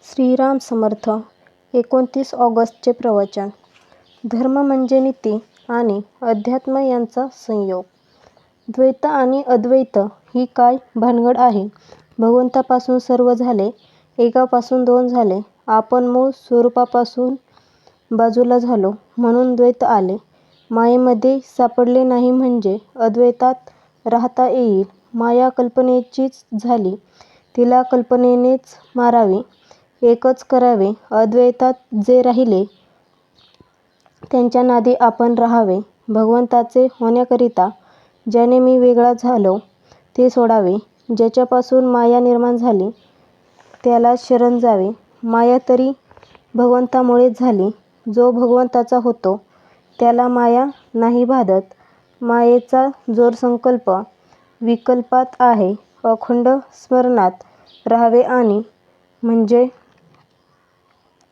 श्रीराम समर्थ. 29 ऑगस्टचे प्रवचन. धर्म म्हणजे नीती आणि अध्यात्म यांचा संयोग. द्वैत आणि अद्वैत ही काय भानगड आहे? भगवंतापासून सर्व झाले, एकापासून दोन झाले, आपण मूळ स्वरूपापासून बाजूला झालो म्हणून द्वैत आले. मायेमध्ये सापडले नाही म्हणजे अद्वैतात राहता येईल. माया कल्पनेचीच झाली, तिला कल्पनेनेच मारावे, एकच करावे. अद्वैतात जे राहिले त्यांच्या नादी आपण राहावे. भगवंताचे होण्याकरिता ज्याने मी वेगळा झालो ते सोडावे. ज्याच्यापासून माया निर्माण झाली त्याला शरण जावे. माया तरी भगवंतामुळेच झाली. जो भगवंताचा होतो त्याला माया नाही बाधत. मायेचा जोर संकल्प विकल्पात आहे. अखंड स्मरणात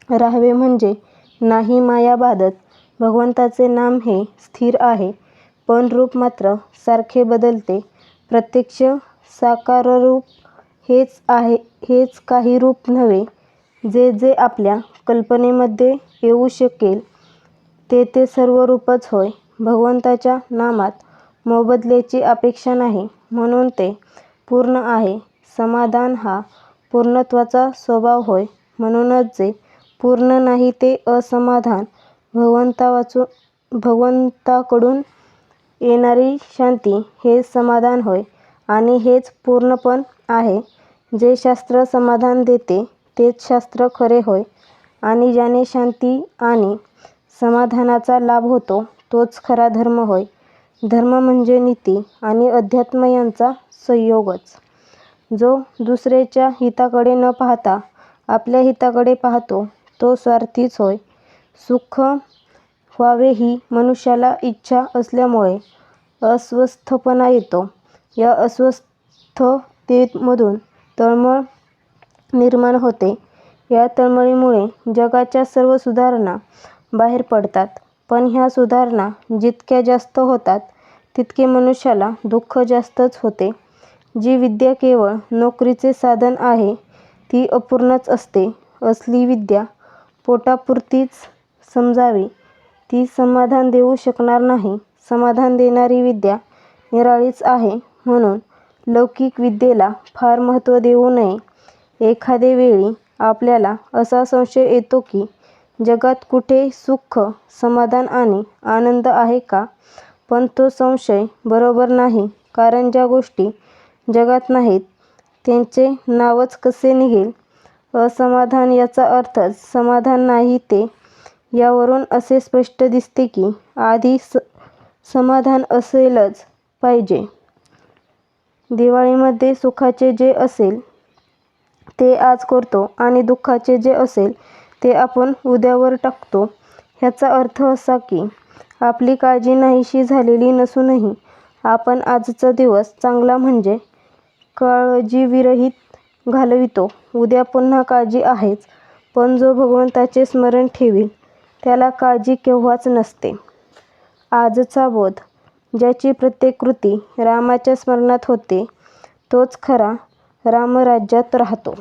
राहावे म्हणजे नाही माया बाधत. भगवंताचे नाम हे स्थिर आहे, पण रूप मात्र सारखे बदलते. प्रत्यक्ष साकाररूप हेच काही रूप नव्हे. जे जे आपल्या कल्पनेमध्ये येऊ शकेल ते सर्व रूपच होय. भगवंताच्या नामात मोबदल्याची अपेक्षा नाही म्हणून ते पूर्ण आहे. समाधान हा पूर्णत्वाचा स्वभाव होय. म्हणूनच जे पूर्ण नाही ते असमाधान. भगवंताकडून येणारी शांती हेच समाधान होय आणि हेच पूर्णपण आहे. जे शास्त्र समाधान देते तेच शास्त्र खरे होय आणि ज्याने शांती आणि समाधानाचा लाभ होतो तोच खरा धर्म होय. धर्म म्हणजे नीती आणि अध्यात्म यांचा संयोगच. जो दुसऱ्याच्या हिताकडे न पाहता आपल्या हिताकडे पाहतो तो स्वार्थीच होय. सुख व्हावे ही मनुष्याला इच्छा असल्यामुळे अस्वस्थपणा येतो. या अस्वस्थतेमधून तळमळ निर्माण होते. या तळमळीमुळे जगाच्या सर्व सुधारणा बाहेर पडतात. पण ह्या सुधारणा जितक्या जास्त होतात तितके मनुष्याला दुःख जास्तच होते. जी विद्या केवळ नोकरीचे साधन आहे ती अपूर्णच असते. असली विद्या पोटापुरतीच समजावी, ती समाधान देऊ शकणार नाही. समाधान देणारी विद्या निराळीच आहे. म्हणून लौकिक विद्येला फार महत्त्व देऊ नये. एखादे वेळी आपल्याला असा संशय येतो की जगात कुठे सुख, समाधान आणि आनंद आहे का? पण तो संशय बरोबर नाही. कारण ज्या गोष्टी जगात नाहीत त्यांचे नावच कसे निघेल? असमाधान याचा अर्थच समाधान नाही ते. यावरून असे स्पष्ट दिसते की आधी समाधान असेलच पाहिजे. दिवाळीमध्ये सुखाचे जे असेल ते आज करतो आणि दुःखाचे जे असेल ते आपण उद्यावर टाकतो. ह्याचा अर्थ असा की आपली काळजी नाहीशी झालेली नसूनही आपण आजचा दिवस चांगला म्हणजे काळजीविरहित घालवितो. उद्या पुन्हा काळजी आहेच, पण जो भगवंताचे स्मरण ठेवील त्याला काळजी केव्हाच नसते. आजचा बोध, ज्याची प्रत्येक कृती रामाच्या स्मरणात होते तोच खरा रामराज्यात राहतो.